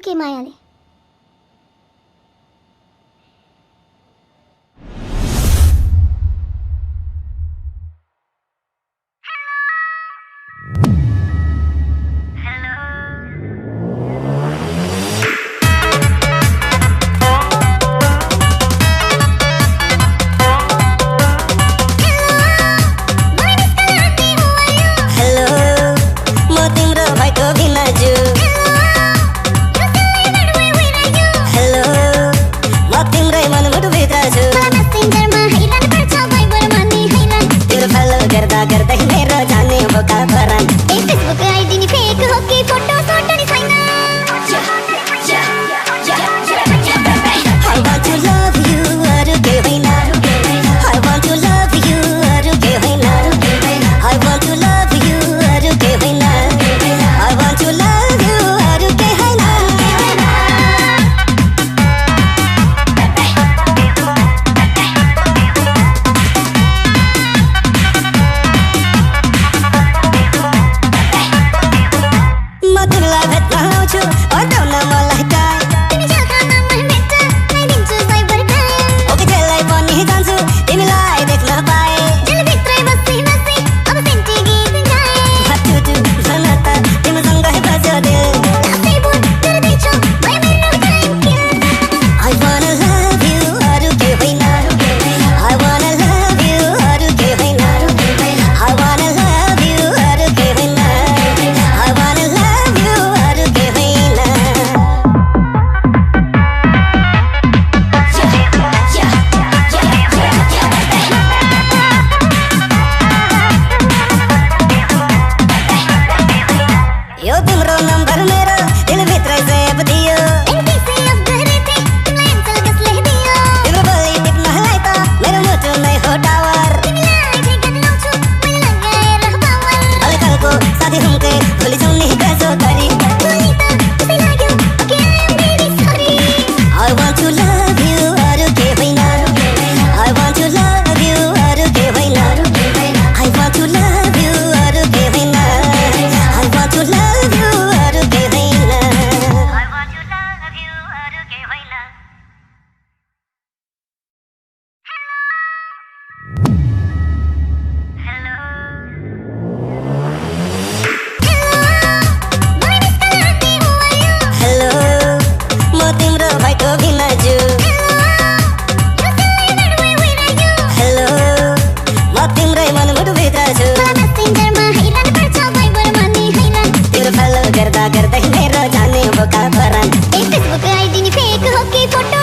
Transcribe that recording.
के मायाले। गर्दै मेरो जाने बोका भरन ए फेसबुक आईडी नि फेक हो कि फोटो सोटो नि छैन। I want to love you अरु के होइन I want to love you अरु के होइन I want to love you अरु के होइन I want to love you अरु के होइन। म तिमीलाई भेट्न आउँछु हटाउन मलाई टाइ तिमी झल्कामा म भेट्छ ल्याइदिन्छु साइबर टाइम। ओके त्यसलाई पनि जान्छु तिमीलाई देख्न पाए जेलभित्रै बसी बसी अब सेन्टी गीत गाए। हटुटु भन त तिमीसँगै बज्यो दिल आफै बोल गर्दैछु म मेरो टाइम किन। I wanna love you अरु के होइन I wanna love you अरु के होइन I wanna love you अरु के होइन I wanna love you अरु के होइन। यो तिम्रो नम्बर मेरो दिलभित्रै सेभ दियो एनपीसी अफ गरेथे तिमीलाई एन्सल कसले दियो। तिम्रो बोली टिप्नलाई त मेरो मुटु नै हो टावर तिमीलाई ठेगान लाउँछु मैले लगाएर पावर। हल्काको साथी हुन्के भोलि जाउने कसो गरी भोलि त त्यसै लाग्यो ओके आई एम भेरी सरी। I want to love you अरु के होइन I want to love you अरु के होइन I want to love you अरु के होइन I want to love you अरु के होइन I want to love you अरु के होइन। हेलो म तिम्रो भाइको भिनाजु हेलो म तिम्रै मनमुटुभित्र छु तिम्रो फलो गर्दा गर्दै मेरो जाने बोका भरन फेसबुक आईडी नि फेक हो कि फोटो